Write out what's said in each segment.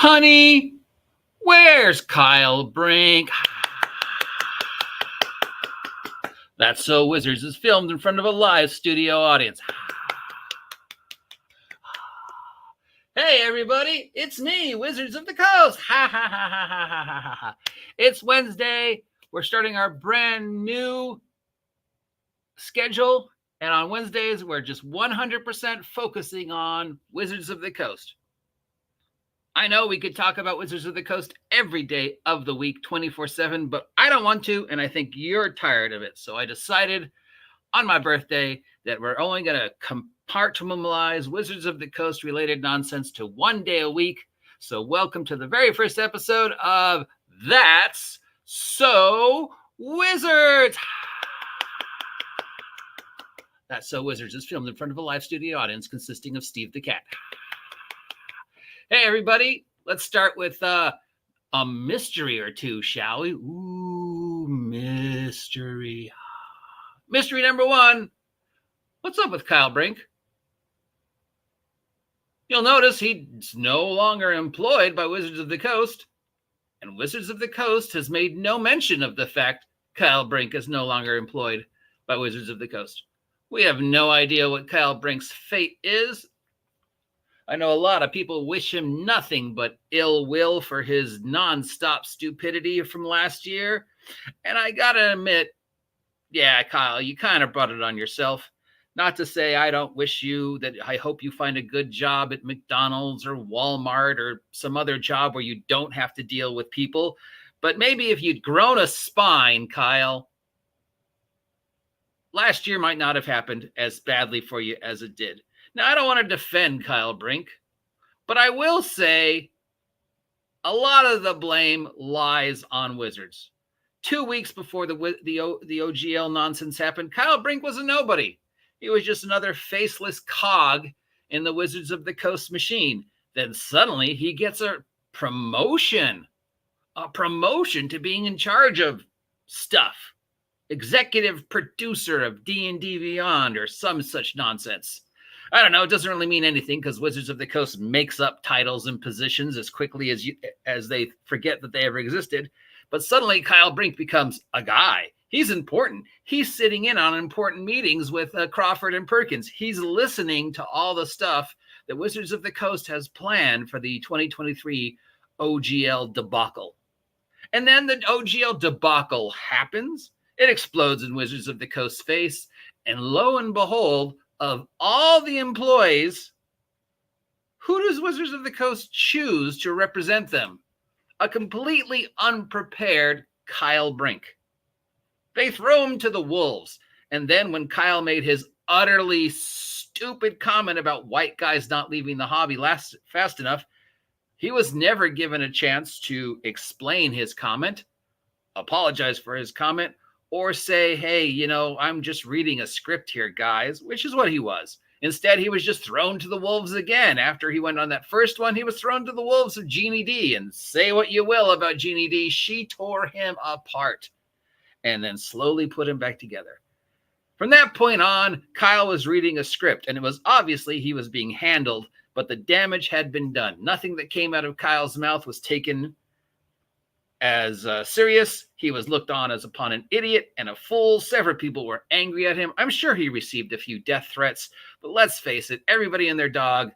Honey, where's Kyle Brink? That's So Wizards is filmed in front of a live studio audience. Hey everybody, it's me, Wizards of the Coast. Ha ha ha ha ha ha ha ha. It's Wednesday. We're starting our brand new schedule. And on Wednesdays, we're just 100% focusing on Wizards of the Coast. I know we could talk about Wizards of the Coast every day of the week, 24/7, but I don't want to, and I think you're tired of it. So I decided on my birthday that we're only going to compartmentalize Wizards of the Coast related nonsense to one day a week. So welcome to the very first episode of That's So Wizards. That's So Wizards is filmed in front of a live studio audience consisting of Steve the Cat. Hey, everybody. Let's start with a mystery or two, shall we? Ooh, mystery. Mystery number one. What's up with Kyle Brink? You'll notice he's no longer employed by Wizards of the Coast, and Wizards of the Coast has made no mention of the fact Kyle Brink is no longer employed by Wizards of the Coast. We have no idea what Kyle Brink's fate is. I know a lot of people wish him nothing but ill will for his nonstop stupidity from last year. And I gotta admit, yeah, Kyle, you kind of brought it on yourself. Not to say I don't wish you that I hope you find a good job at McDonald's or Walmart or some other job where you don't have to deal with people. But maybe if you'd grown a spine, Kyle, last year might not have happened as badly for you as it did. Now, I don't want to defend Kyle Brink, but I will say a lot of the blame lies on Wizards. 2 weeks before the OGL nonsense happened, Kyle Brink was a nobody. He was just another faceless cog in the Wizards of the Coast machine. Then suddenly he gets a promotion to being in charge of stuff. Executive producer of D&D Beyond or some such nonsense. I don't know. It doesn't really mean anything because Wizards of the Coast makes up titles and positions as quickly as they forget that they ever existed. But suddenly Kyle Brink becomes a guy. He's important. He's sitting in on important meetings with Crawford and Perkins. He's listening to all the stuff that Wizards of the Coast has planned for the 2023 OGL debacle. And then the OGL debacle happens. It explodes in Wizards of the Coast's face. And lo and behold, of all the employees, who does Wizards of the Coast choose to represent them? A completely unprepared Kyle Brink. They throw him to the wolves. And then when Kyle made his utterly stupid comment about white guys not leaving the hobby fast enough, he was never given a chance to explain his comment, apologize for his comment, or say, hey, I'm just reading a script here, guys, which is what he was. Instead, he was just thrown to the wolves again. After he went on that first one, he was thrown to the wolves of Jeannie D. And say what you will about Jeannie D, she tore him apart and then slowly put him back together. From that point on, Kyle was reading a script, and it was obviously he was being handled, but the damage had been done. Nothing that came out of Kyle's mouth was taken as serious. He was looked on as upon an idiot and a fool. Several people were angry at him. I'm sure he received a few death threats, but let's face it, everybody and their dog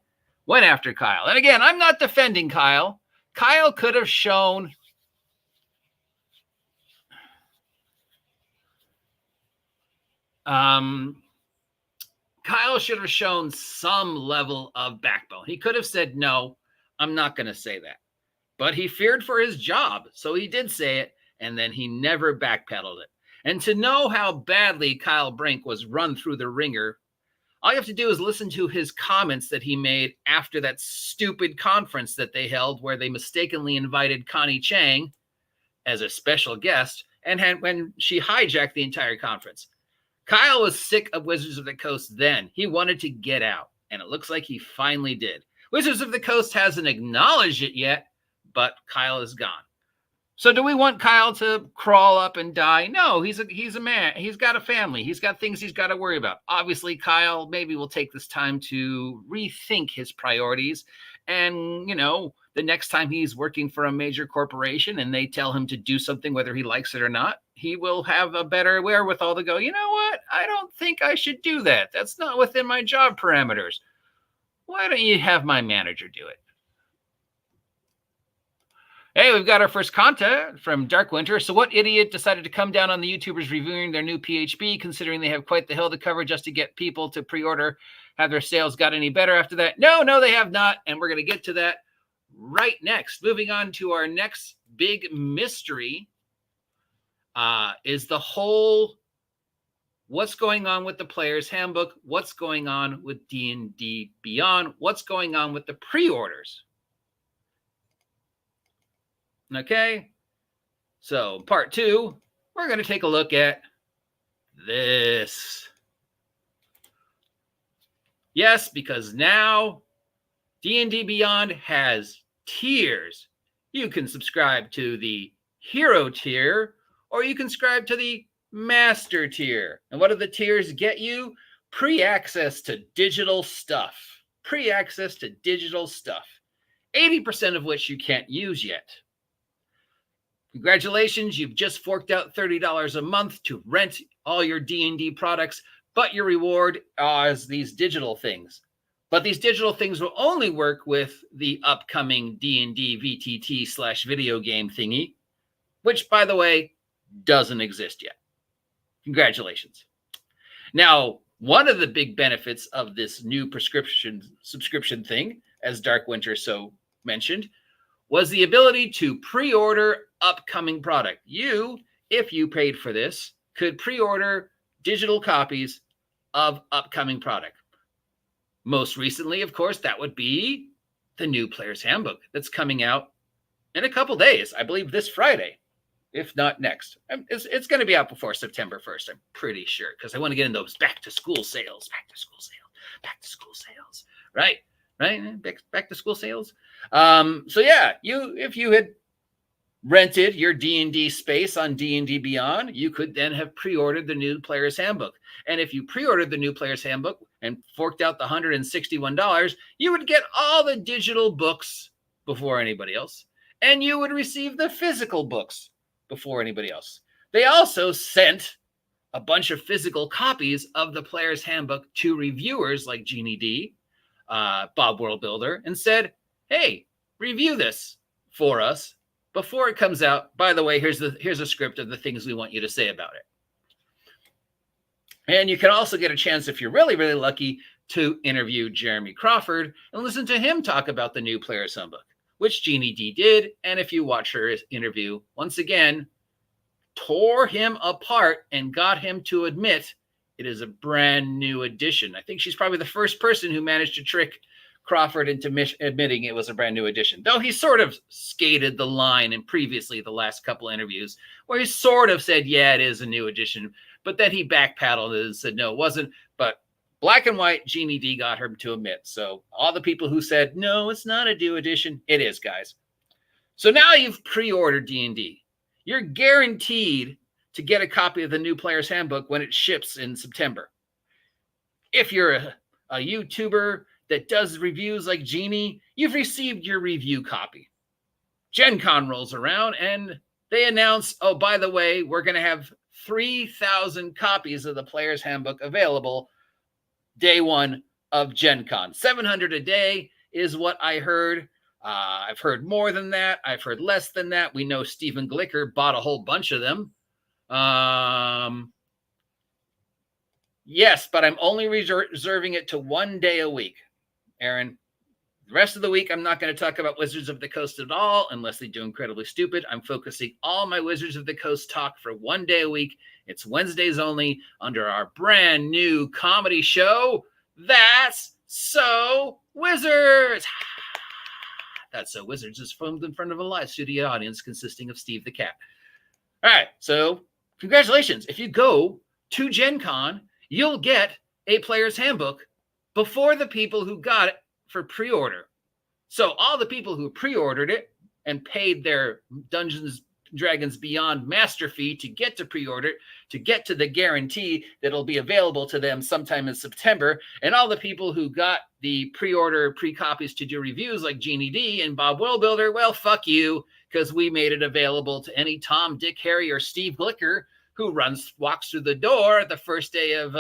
went after Kyle. And again, I'm not defending Kyle. Kyle could have shown Kyle should have shown some level of backbone. He could have said, no, I'm not going to say that. But he feared for his job, so he did say it, and then he never backpedaled it. And to know how badly Kyle Brink was run through the ringer, all you have to do is listen to his comments that he made after that stupid conference that they held where they mistakenly invited Connie Chang as a special guest, and when she hijacked the entire conference. Kyle was sick of Wizards of the Coast then. He wanted to get out, and it looks like he finally did. Wizards of the Coast hasn't acknowledged it yet, but Kyle is gone. So do we want Kyle to crawl up and die? No, he's a man. He's got a family. He's got things he's got to worry about. Obviously, Kyle maybe will take this time to rethink his priorities and, the next time he's working for a major corporation and they tell him to do something, whether he likes it or not, he will have a better wherewithal to go, you know what? I don't think I should do that. That's not within my job parameters. Why don't you have my manager do it? Hey, we've got our first content from Dark Winter. So what idiot decided to come down on the YouTubers reviewing their new PHB, considering they have quite the hill to cover just to get people to pre-order? Have their sales got any better after that? No, they have not. And we're going to get to that right next. Moving on to our next big mystery is the whole what's going on with the Player's Handbook, what's going on with D&D Beyond, what's going on with the pre-orders. Okay, so part 2, we're going to take a look at this. Yes, because now D&D Beyond has tiers. You can subscribe to the Hero tier, or you can subscribe to the Master tier. And what do the tiers get you? Pre-access to digital stuff. Pre-access to digital stuff. 80% of which you can't use yet. Congratulations, you've just forked out $30 a month to rent all your D&D products, but your reward is these digital things. But these digital things will only work with the upcoming D&D VTT/video game thingy, which, by the way, doesn't exist yet. Congratulations. Now, one of the big benefits of this new subscription thing, as Dark Winter so mentioned, was the ability to pre-order upcoming product. You, if you paid for this, could pre-order digital copies of upcoming product. Most recently, of course, that would be the new Player's Handbook that's coming out in a couple days. I believe this Friday, if not next. It's going to be out before September 1st, I'm pretty sure, because I want to get in those back-to-school sales. Right? Back-to-school sales. So yeah, if you had rented your D&D space on D&D Beyond, you could then have pre-ordered the new Player's Handbook. And if you pre-ordered the new Player's Handbook and forked out the $161, you would get all the digital books before anybody else. And you would receive the physical books before anybody else. They also sent a bunch of physical copies of the Player's Handbook to reviewers like Jeannie D, Bob World Builder, and said, hey, review this for us before it comes out. By the way, here's a script of the things we want you to say about it. And you can also get a chance, if you're really, really lucky, to interview Jeremy Crawford and listen to him talk about the new Player's Handbook, which Jeannie D did. And if you watch her interview, once again, tore him apart and got him to admit it is a brand new edition. I think she's probably the first person who managed to trick Crawford into admitting it was a brand new edition, though he sort of skated the line in previously the last couple interviews where he sort of said, yeah, it is a new edition, but then he backpedaled and said, no, it wasn't. But Black and White, Jeannie D got her to admit. So all the people who said, no, it's not a new edition, it is, guys. So now you've pre-ordered D&D. You're guaranteed to get a copy of the new Player's Handbook when it ships in September. If you're a YouTuber that does reviews like Jeannie, you've received your review copy. Gen Con rolls around and they announce, oh, by the way, we're going to have 3,000 copies of the Player's Handbook available day one of Gen Con. 700 a day is what I heard. I've heard more than that. I've heard less than that. We know Stephen Glicker bought a whole bunch of them. Yes, but I'm only reserving it to 1 day a week, Aaron. The rest of the week, I'm not going to talk about Wizards of the Coast at all, unless they do Incredibly Stupid. I'm focusing all my Wizards of the Coast talk for 1 day a week. It's Wednesdays only under our brand new comedy show, That's So Wizards. That's So Wizards is filmed in front of a live studio audience consisting of Steve the Cat. All right, so congratulations. If you go to Gen Con, you'll get a Player's Handbook before the people who got it for pre-order. So all the people who pre-ordered it and paid their Dungeons Dragons Beyond master fee to get to pre-order, to get to the guarantee that it'll be available to them sometime in September. And all the people who got the pre-order pre-copies to do reviews like Jeannie D and Bob Willbuilder, well, fuck you, because we made it available to any Tom, Dick, Harry, or Steve Glicker who walks through the door the first day of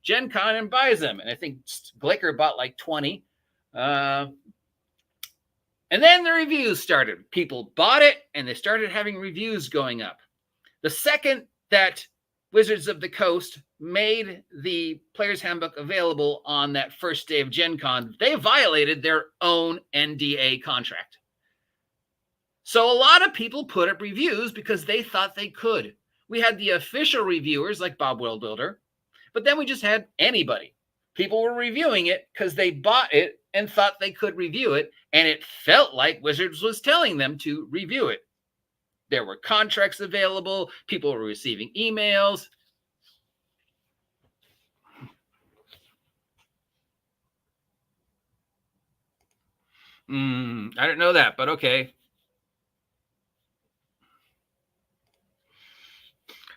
Gen Con and buys them. And I think Glicker bought like 20. And then the reviews started. People bought it, and they started having reviews going up. The second that Wizards of the Coast made the Player's Handbook available on that first day of Gen Con, they violated their own NDA contract. So a lot of people put up reviews because they thought they could. We had the official reviewers like Bob Willbuilder, but then we just had anybody. People were reviewing it because they bought it and thought they could review it, and it felt like Wizards was telling them to review it. There were contracts available. People were receiving emails. I don't know that, but okay.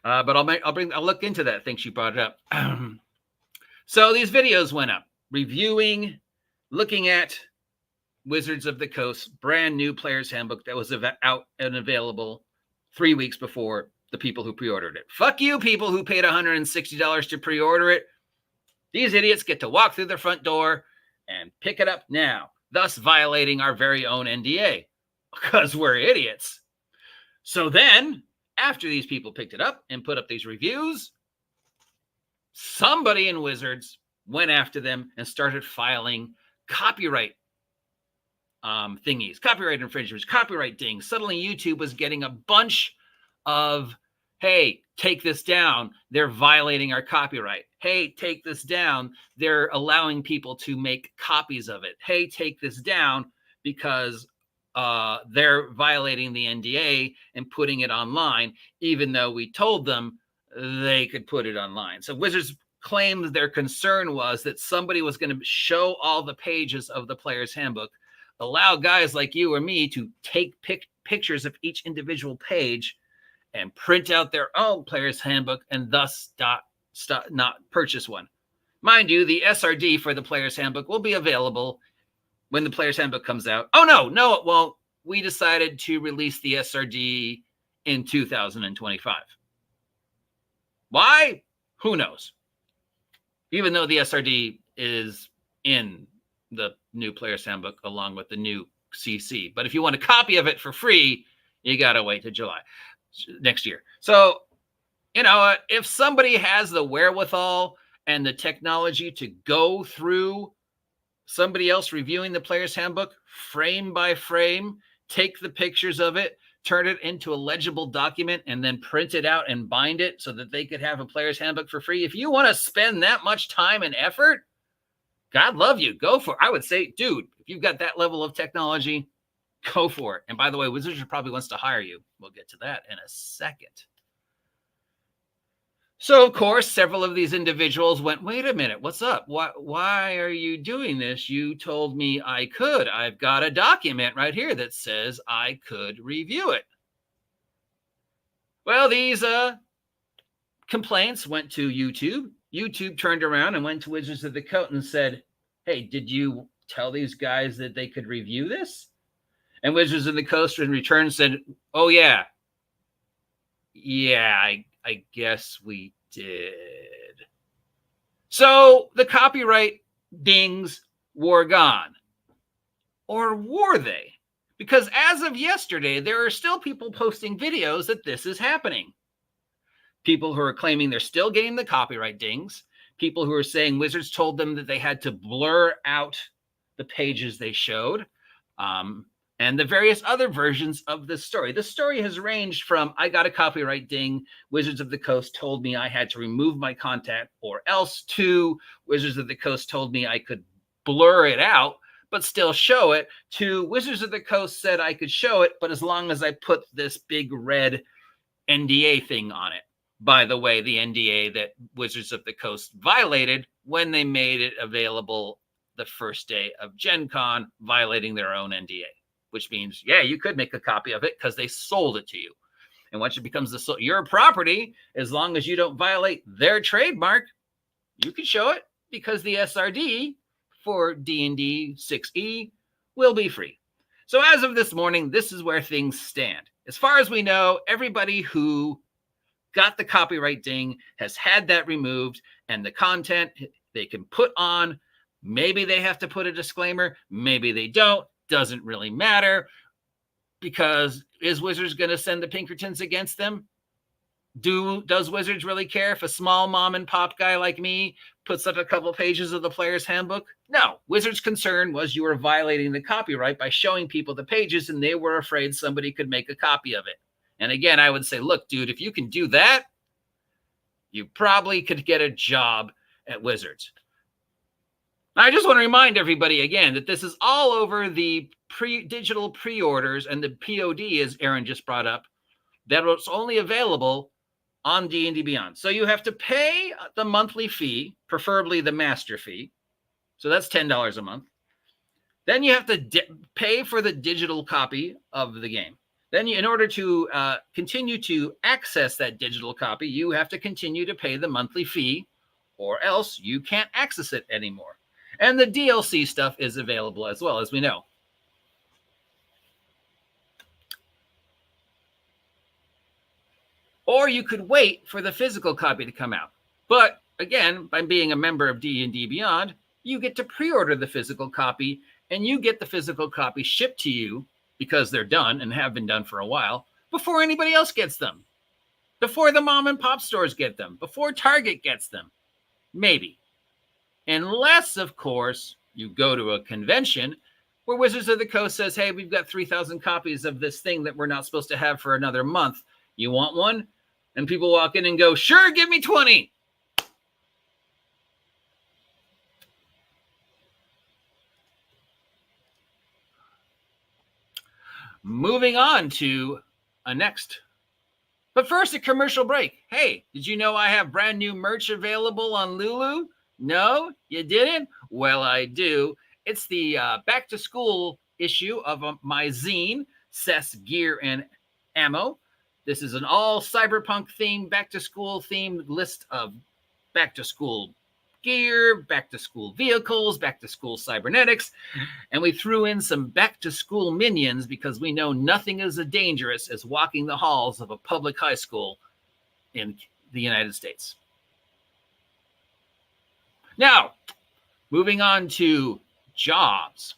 But I'll look into that. Thanks, you brought it up. So these videos went up, reviewing, looking at Wizards of the Coast brand new Player's Handbook that was out and available 3 weeks before the people who pre-ordered it. Fuck you, people who paid $160 to pre-order it. These idiots get to walk through their front door and pick it up now, thus violating our very own NDA because we're idiots. So then, after these people picked it up and put up these reviews, somebody in Wizards went after them and started filing copyright thingies, copyright infringements, copyright dings. Suddenly YouTube was getting a bunch of, hey, take this down. They're violating our copyright. Hey, take this down. They're allowing people to make copies of it. Hey, take this down because they're violating the NDA and putting it online, even though we told them they could put it online. So Wizards claimed their concern was that somebody was going to show all the pages of the Player's Handbook, allow guys like you or me to take pictures of each individual page and print out their own Player's Handbook and thus not purchase one. Mind you, the SRD for the Player's Handbook will be available when the Player's Handbook comes out. Oh, no, it won't. We decided to release the SRD in 2025. Why? Who knows? Even though the SRD is in the new Player's Handbook along with the new CC. But if you want a copy of it for free, you got to wait till July next year. So, if somebody has the wherewithal and the technology to go through somebody else reviewing the Player's Handbook frame by frame, take the pictures of it, turn it into a legible document, and then print it out and bind it so that they could have a Player's Handbook for free. If you want to spend that much time and effort, God love you. Go for it. I would say, dude, if you've got that level of technology, go for it. And by the way, Wizards probably wants to hire you. We'll get to that in a second. So, of course, several of these individuals went, wait a minute, what's up? Why are you doing this? You told me I could. I've got a document right here that says I could review it. Well, these complaints went to YouTube. YouTube turned around and went to Wizards of the Coast and said, hey, did you tell these guys that they could review this? And Wizards of the Coast in return said, oh, yeah. Yeah, I guess we did. So the copyright dings were gone. Or were they? Because as of yesterday, there are still people posting videos that this is happening. People who are claiming they're still getting the copyright dings. People who are saying Wizards told them that they had to blur out the pages they showed. And the various other versions of this story. The story has ranged from, I got a copyright ding, Wizards of the Coast told me I had to remove my content or else, to Wizards of the Coast told me I could blur it out, but still show it, to Wizards of the Coast said I could show it, but as long as I put this big red NDA thing on it. By the way, the NDA that Wizards of the Coast violated when they made it available the first day of Gen Con, violating their own NDA. Which means, yeah, you could make a copy of it because they sold it to you. And once it becomes your property, as long as you don't violate their trademark, you can show it because the SRD for D&D 6e will be free. So as of this morning, this is where things stand. As far as we know, everybody who got the copyright ding has had that removed, and the content they can put on, maybe they have to put a disclaimer, maybe they don't, doesn't really matter, because is Wizards going to send the Pinkertons against them? Does Wizards really care if a small mom and pop guy like me puts up a couple pages of the player's handbook? No. Wizards' concern was you were violating the copyright by showing people the pages, and they were afraid somebody could make a copy of it. And again, I would say, look, dude, if you can do that, you probably could get a job at Wizards. I just want to remind everybody again that this is all over the digital pre-orders and the POD, as Aaron just brought up, that was only available on D&D Beyond. So you have to pay the monthly fee, preferably the master fee. So that's $10 a month. Then you have to pay for the digital copy of the game. Then in order to continue to access that digital copy, you have to continue to pay the monthly fee, or else you can't access it anymore. And the DLC stuff is available as well, as we know. Or you could wait for the physical copy to come out. But again, by being a member of D&D Beyond, you get to pre-order the physical copy, and you get the physical copy shipped to you, because they're done and have been done for a while, before anybody else gets them. Before the mom and pop stores get them. Before Target gets them. Maybe. Unless, of course, you go to a convention where Wizards of the Coast says, hey, we've got 3,000 copies of this thing that we're not supposed to have for another month. You want one? And people walk in and go, sure, give me 20. Moving on to a next. But first, a commercial break. Hey, did you know I have brand new merch available on Lulu? No, you didn't? Well, I do. It's the back to school issue of my zine, Seths Gear and Ammo. This is an all cyberpunk themed, back to school themed list of back to school gear, back to school vehicles, back to school cybernetics. And we threw in some back to school minions because we know nothing is as dangerous as walking the halls of a public high school in the United States. Now, moving on to jobs.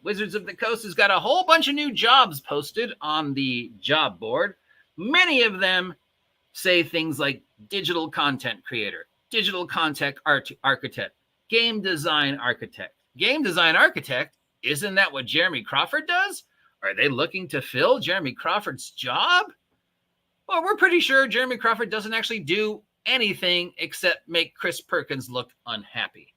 Wizards of the Coast has got a whole bunch of new jobs posted on the job board. Many of them say things like digital content creator, digital content architect, game design architect. Game design architect? Isn't that what Jeremy Crawford does? Are they looking to fill Jeremy Crawford's job? Well, we're pretty sure Jeremy Crawford doesn't actually do anything except make Chris Perkins look unhappy.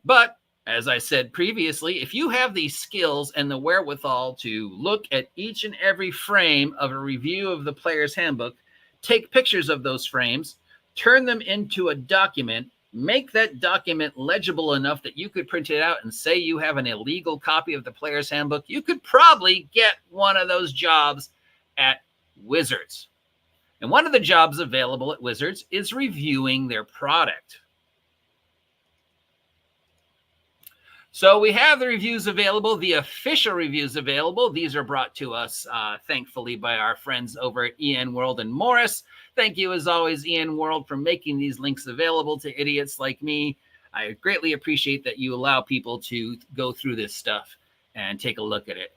But as I said previously, if you have the skills and the wherewithal to look at each and every frame of a review of the player's handbook, take pictures of those frames, turn them into a document, make that document legible enough that you could print it out and say you have an illegal copy of the player's handbook, you could probably get one of those jobs at Wizards. And one of the jobs available at Wizards is reviewing their product. So we have the reviews available, the official reviews available. These are brought to us, thankfully, by our friends over at EN World and Morris. Thank you, as always, EN World, for making these links available to idiots like me. I greatly appreciate that you allow people to go through this stuff and take a look at it.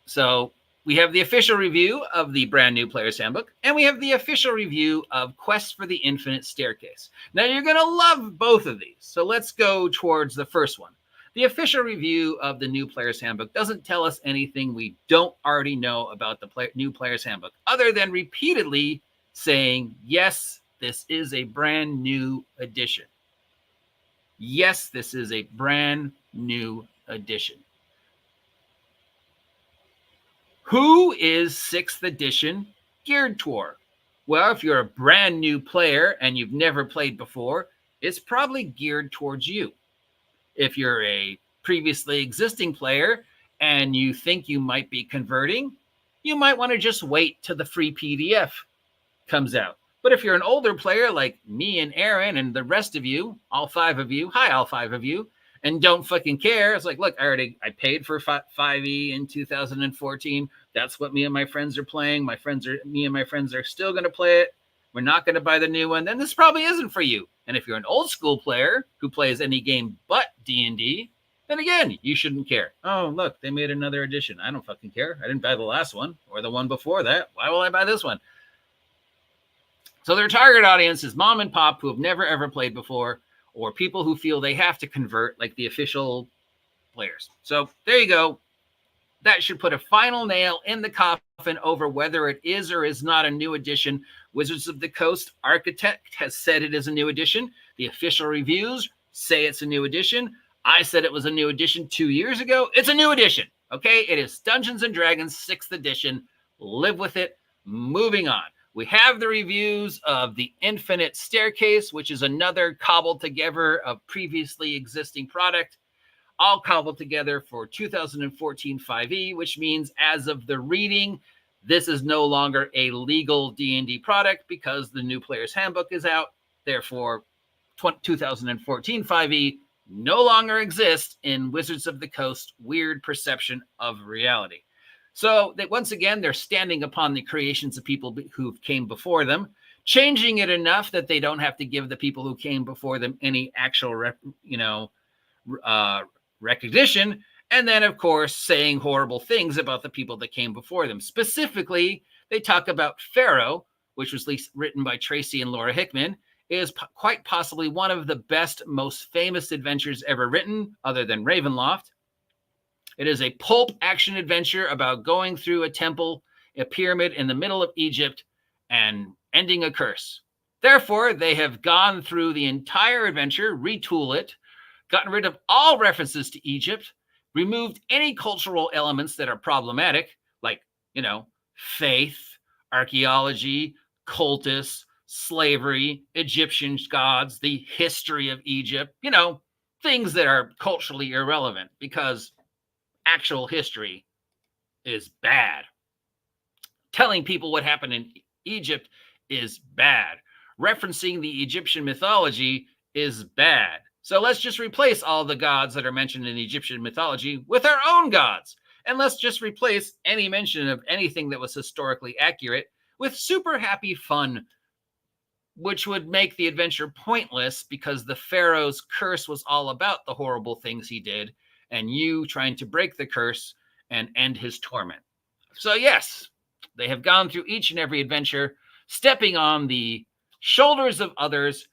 So we have the official review of the brand new Player's Handbook, and we have the official review of Quest for the Infinite Staircase. Now, you're going to love both of these. So let's go towards the first one. The official review of the new Player's Handbook doesn't tell us anything we don't already know about the new Player's Handbook, other than repeatedly saying, yes, this is a brand new edition. Yes, this is a brand new edition. Who is 6th edition geared toward? Well, if you're a brand new player and you've never played before, it's probably geared towards you. If you're a previously existing player and you think you might be converting, you might want to just wait till the free PDF comes out. But if you're an older player like me and Aaron and the rest of you, all 5 of you, hi, all 5 of you, and don't fucking care. It's like, look, I paid for 5e in 2014. That's what me and my friends are playing. Me and my friends are still going to play it. We're not going to buy the new one. Then this probably isn't for you. And if you're an old school player who plays any game but D&D, then again, you shouldn't care. Oh, look, they made another edition. I don't fucking care. I didn't buy the last one or the one before that. Why will I buy this one? So their target audience is mom and pop who have never, ever played before, or people who feel they have to convert like the official players. So there you go. That should put a final nail in the coffin over whether it is or is not a new edition. Wizards of the Coast Architect has said it is a new edition. The official reviews say it's a new edition. I said it was a new edition 2 years ago. It's a new edition, okay? It is Dungeons and Dragons 6th edition. Live with it. Moving on. We have the reviews of the Infinite Staircase, which is another cobbled together of previously existing product, all cobbled together for 2014 5e, which means as of the reading, this is no longer a legal D&D product because the new player's handbook is out. Therefore, 2014 5e no longer exists in Wizards of the Coast weird perception of reality. So that once again, they're standing upon the creations of people who came before them, changing it enough that they don't have to give the people who came before them any actual, recognition. And then, of course, saying horrible things about the people that came before them. Specifically, they talk about Pharaoh, which was written by Tracy and Laura Hickman, is quite possibly one of the best, most famous adventures ever written, other than Ravenloft. It is a pulp action adventure about going through a temple, a pyramid in the middle of Egypt, and ending a curse. Therefore, they have gone through the entire adventure, retool it, gotten rid of all references to Egypt, removed any cultural elements that are problematic, like, faith, archaeology, cultists, slavery, Egyptian gods, the history of Egypt, things that are culturally irrelevant because actual history is bad. Telling people what happened in Egypt is bad. Referencing the Egyptian mythology is bad. So let's just replace all the gods that are mentioned in Egyptian mythology with our own gods. And let's just replace any mention of anything that was historically accurate with super happy fun, which would make the adventure pointless because the Pharaoh's curse was all about the horrible things he did and you trying to break the curse and end his torment. So yes, they have gone through each and every adventure, stepping on the shoulders of others,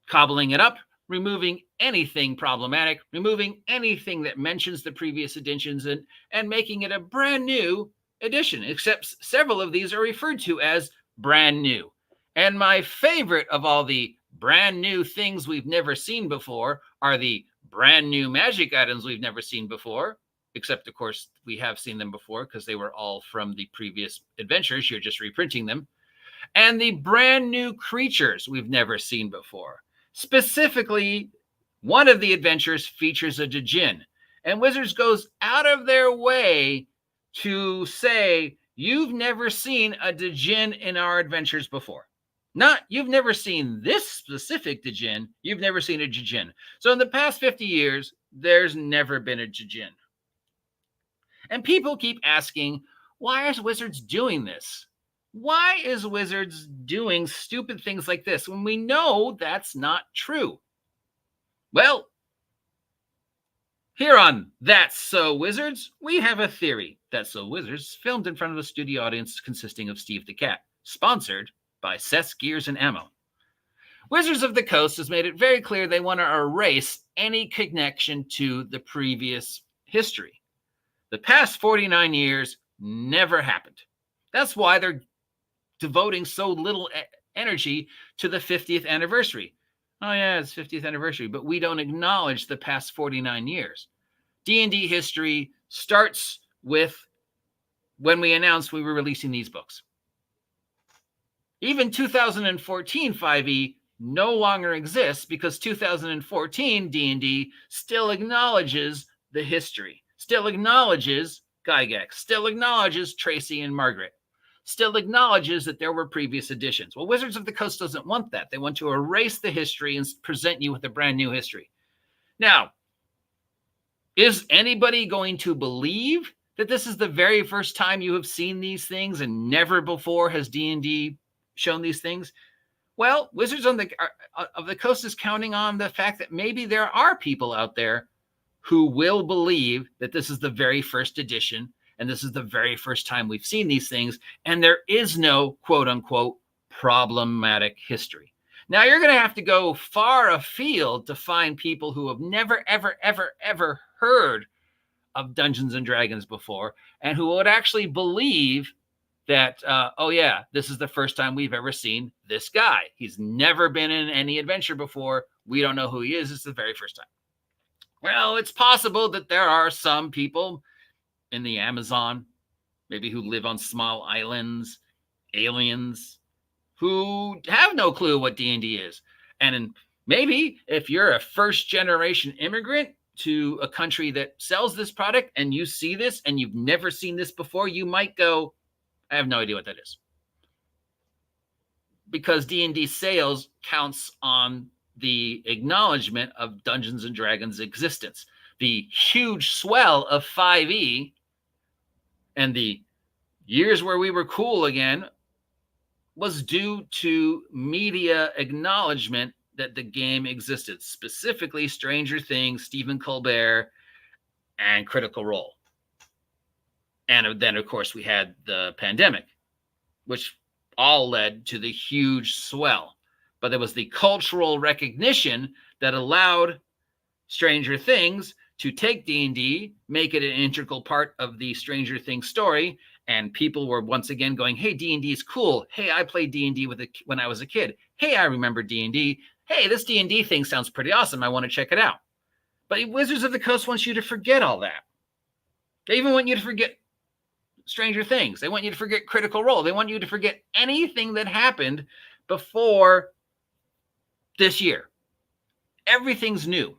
cobbling it up, removing anything problematic, removing anything that mentions the previous editions, and making it a brand new edition, except several of these are referred to as brand new. And my favorite of all the brand new things we've never seen before are the brand new magic items we've never seen before, except, of course, we have seen them before because they were all from the previous adventures. You're just reprinting them. And the brand new creatures we've never seen before. Specifically, one of the adventures features a djinn, and Wizards goes out of their way to say, you've never seen a djinn in our adventures before. Not, you've never seen this specific djinn, you've never seen a djinn. So in the past 50 years, there's never been a djinn. And people keep asking, why is Wizards doing this? Why is Wizards doing stupid things like this when we know that's not true? Well, here on That's So Wizards, we have a theory. That's So Wizards, filmed in front of a studio audience consisting of Steve the Cat, sponsored by Seths Gear and Ammo. Wizards of the Coast has made it very clear they want to erase any connection to the previous history. The past 49 years never happened. That's why they're devoting so little energy to the 50th anniversary. Oh yeah, it's 50th anniversary, but we don't acknowledge the past 49 years. D&D history starts with when we announced we were releasing these books. Even 2014 5e no longer exists because 2014 D&D still acknowledges the history, still acknowledges Gygax, still acknowledges Tracy and Margaret. still acknowledges that there were previous editions. Well, Wizards of the Coast doesn't want that. They want to erase the history and present you with a brand new history. Now, is anybody going to believe that this is the very first time you have seen these things and never before has D&D shown these things? Well, Wizards of the Coast is counting on the fact that maybe there are people out there who will believe that this is the very first edition and this is the very first time we've seen these things, and there is no quote-unquote problematic history. Now, you're going to have to go far afield to find people who have never, ever, ever, ever heard of Dungeons and Dragons before and who would actually believe that, oh yeah, this is the first time we've ever seen this guy. He's never been in any adventure before. We don't know who he is. It's the very first time. Well, it's possible that there are some people in the Amazon, maybe who live on small islands, aliens, who have no clue what D&D is. And maybe if you're a first-generation immigrant to a country that sells this product and you see this and you've never seen this before, you might go, I have no idea what that is. Because D&D sales counts on the acknowledgement of Dungeons and Dragons' existence. The huge swell of 5e and the years where we were cool again was due to media acknowledgement that the game existed, specifically Stranger Things, Stephen Colbert, and Critical Role. And then, of course, we had the pandemic, which all led to the huge swell. But there was the cultural recognition that allowed Stranger Things to take D&D, make it an integral part of the Stranger Things story, and people were once again going, hey, D&D is cool. Hey, I played D&D when I was a kid. Hey, I remember D&D. Hey, this D&D thing sounds pretty awesome. I want to check it out. But Wizards of the Coast wants you to forget all that. They even want you to forget Stranger Things. They want you to forget Critical Role. They want you to forget anything that happened before this year. Everything's new.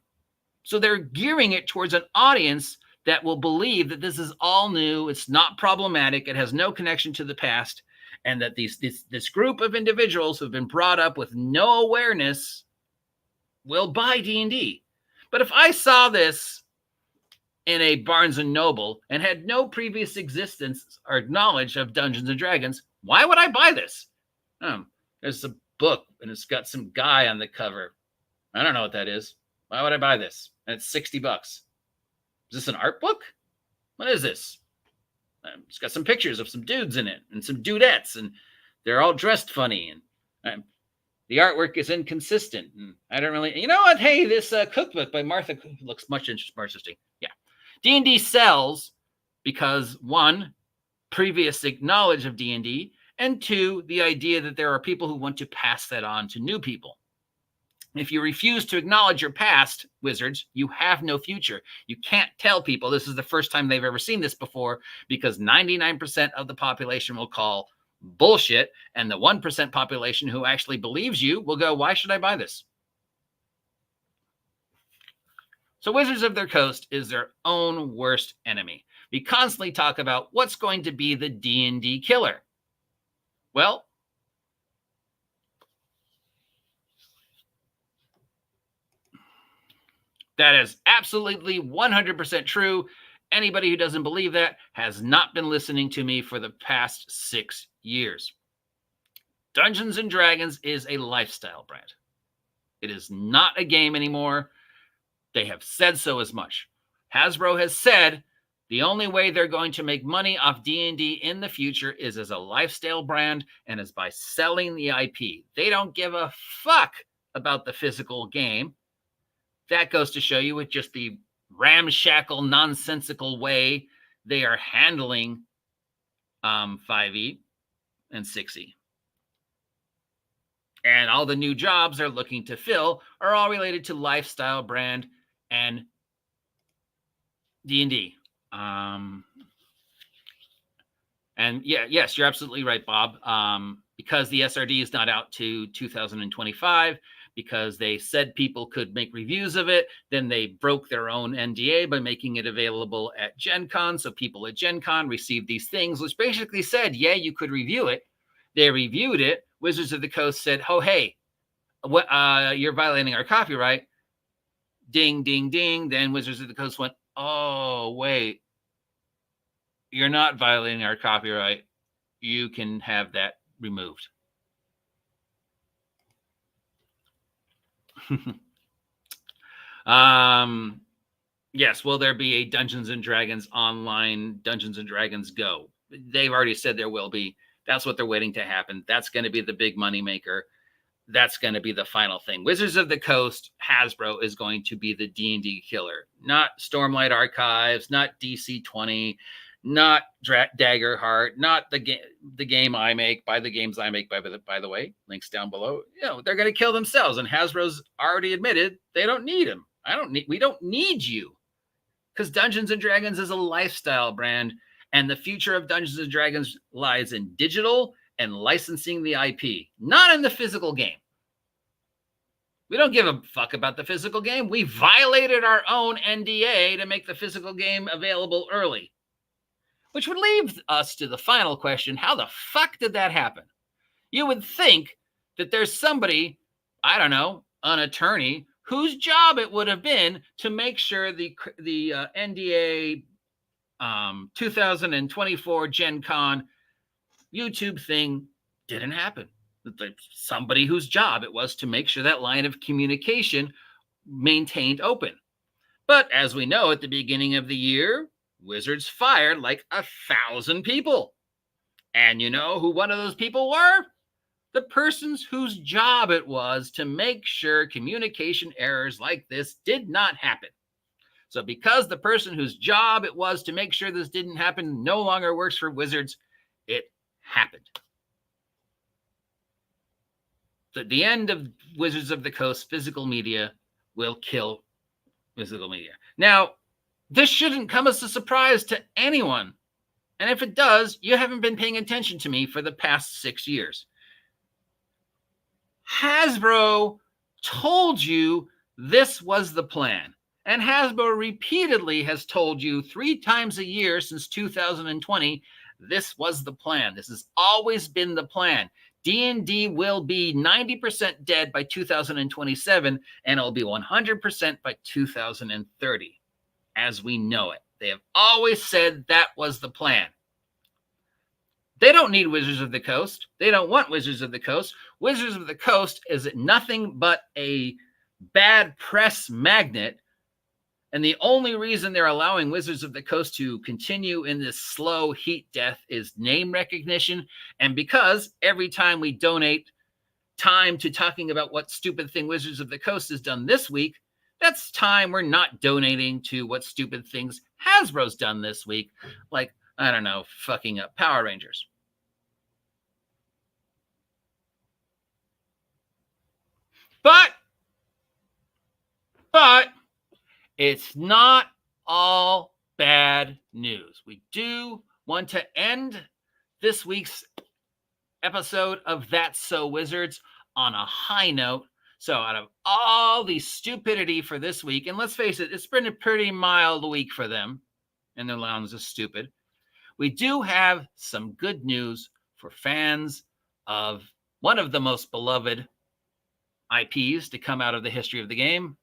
So they're gearing it towards an audience that will believe that this is all new, it's not problematic, it has no connection to the past, and that this group of individuals who've been brought up with no awareness will buy D&D. But if I saw this in a Barnes & Noble and had no previous existence or knowledge of Dungeons & Dragons, why would I buy this? There's a book, and it's got some guy on the cover. I don't know what that is. Why would I buy this? And it's $60. Is this an art book? What is this? It's got some pictures of some dudes in it and some dudettes, and they're all dressed funny, and the artwork is inconsistent. And I don't really, you know what? Hey, this cookbook by Martha looks much more interesting. Yeah. D&D sells because, one, previous knowledge of D&D, and two, the idea that there are people who want to pass that on to new people. If you refuse to acknowledge your past, Wizards, you have no future. You can't tell people this is the first time they've ever seen this before, because 99% of the population will call bullshit, and the 1% population who actually believes you will go, why should I buy this? So Wizards of the Coast is their own worst enemy. We constantly talk about what's going to be the D&D killer. Well, that is absolutely 100% true. Anybody who doesn't believe that has not been listening to me for the past 6 years. Dungeons and Dragons is a lifestyle brand. It is not a game anymore. They have said so as much. Hasbro has said the only way they're going to make money off D&D in the future is as a lifestyle brand and is by selling the IP. They don't give a fuck about the physical game. That goes to show you with just the ramshackle, nonsensical way they are handling 5e and 6e. And all the new jobs they're looking to fill are all related to lifestyle brand and D&D. And yeah, yes, you're absolutely right, Bob. Because the SRD is not out to 2025, because they said people could make reviews of it. Then they broke their own NDA by making it available at Gen Con. So people at Gen Con received these things, which basically said, yeah, you could review it. They reviewed it. Wizards of the Coast said, oh, hey, what, you're violating our copyright. Ding, ding, ding. Then Wizards of the Coast went, oh, wait, you're not violating our copyright. You can have that removed. Yes, will there be a Dungeons and Dragons online Dungeons and Dragons Go? They've already said there will be. That's what they're waiting to happen. That's going to be the big money maker. That's going to be the final thing. Wizards of the Coast, Hasbro is going to be the D&D killer, not Stormlight Archives, not DC-20, not Daggerheart, not the game I make, by the games I make, by the way, links down below. You know, they're going to kill themselves, and Hasbro's already admitted they don't need them. We don't need you, because Dungeons and Dragons is a lifestyle brand, and the future of Dungeons and Dragons lies in digital and licensing the IP, not in the physical game. We don't give a fuck about the physical game. We violated our own NDA to make the physical game available early, which would leave us to the final question. How the fuck did that happen? You would think that there's somebody, I don't know, an attorney, whose job it would have been to make sure the NDA 2024 Gen Con YouTube thing didn't happen. Somebody whose job it was to make sure that line of communication maintained open. But as we know, at the beginning of the year, Wizards fired like 1,000 people. And you know who one of those people were? The persons whose job it was to make sure communication errors like this did not happen. So because the person whose job it was to make sure this didn't happen no longer works for Wizards, it happened. The end of Wizards of the Coast physical media will kill physical media. Now, this shouldn't come as a surprise to anyone. And if it does, you haven't been paying attention to me for the past 6 years. Hasbro told you this was the plan. And Hasbro repeatedly has told you 3 times a year since 2020, this was the plan. This has always been the plan. D&D will be 90% dead by 2027, and it'll be 100% by 2030, as we know it. They have always said that was the plan. They don't need Wizards of the Coast. They don't want Wizards of the Coast. Wizards of the Coast is nothing but a bad press magnet. And the only reason they're allowing Wizards of the Coast to continue in this slow heat death is name recognition. And because every time we donate time to talking about what stupid thing Wizards of the Coast has done this week, that's time we're not donating to what stupid things Hasbro's done this week. Like, I don't know, fucking up Power Rangers. But it's not all bad news. We do want to end this week's episode of That's So Wizards on a high note. So out of all the stupidity for this week, and let's face it, it's been a pretty mild week for them, and their lounge is stupid. We do have some good news for fans of one of the most beloved IPs to come out of the history of the game,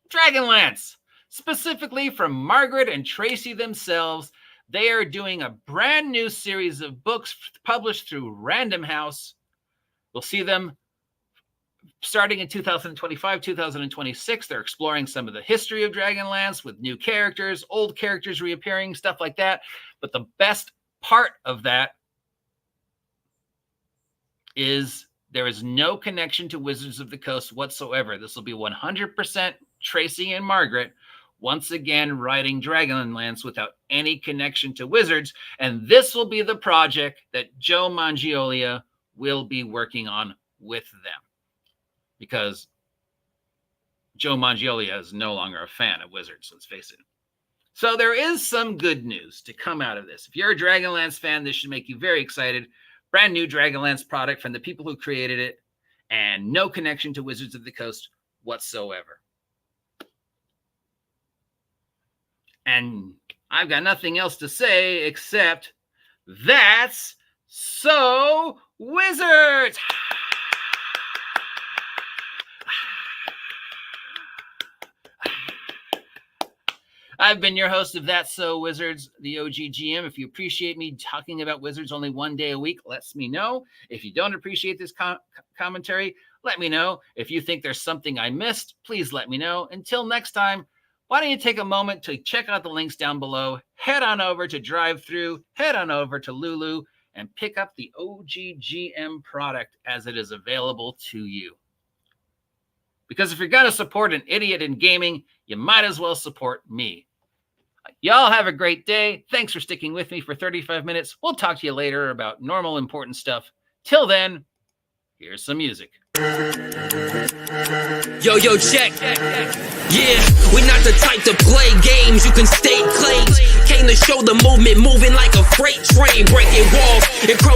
Dragonlance. Specifically from Margaret and Tracy themselves, they are doing a brand new series of books published through Random House. We'll see them starting in 2025, 2026. They're exploring some of the history of Dragonlance with new characters, old characters reappearing, stuff like that. But the best part of that is there is no connection to Wizards of the Coast whatsoever. This will be 100% Tracy and Margaret once again writing Dragonlance without any connection to Wizards. And this will be the project that Joe Mangialia will be working on with them, because Joe Mangialia is no longer a fan of Wizards, let's face it. So there is some good news to come out of this. If you're a Dragonlance fan, this should make you very excited. Brand new Dragonlance product from the people who created it. and no connection to Wizards of the Coast whatsoever. And I've got nothing else to say except that's so Wizards! I've been your host of That's So Wizards, the OG GM. If you appreciate me talking about Wizards only one day a week, let me know. If you don't appreciate this commentary, let me know. If you think there's something I missed, please let me know. Until next time, why don't you take a moment to check out the links down below, head on over to DriveThru, head on over to Lulu, and pick up the OG GM product as it is available to you. Because if you're going to support an idiot in gaming, you might as well support me. Y'all have a great day. Thanks for sticking with me for 35 minutes. We'll talk to you later about normal, important stuff. Till then, here's some music. Yo, check. Yeah, we not the type to play games. You can state claims. Came to show the movement moving like a freight train, breaking walls and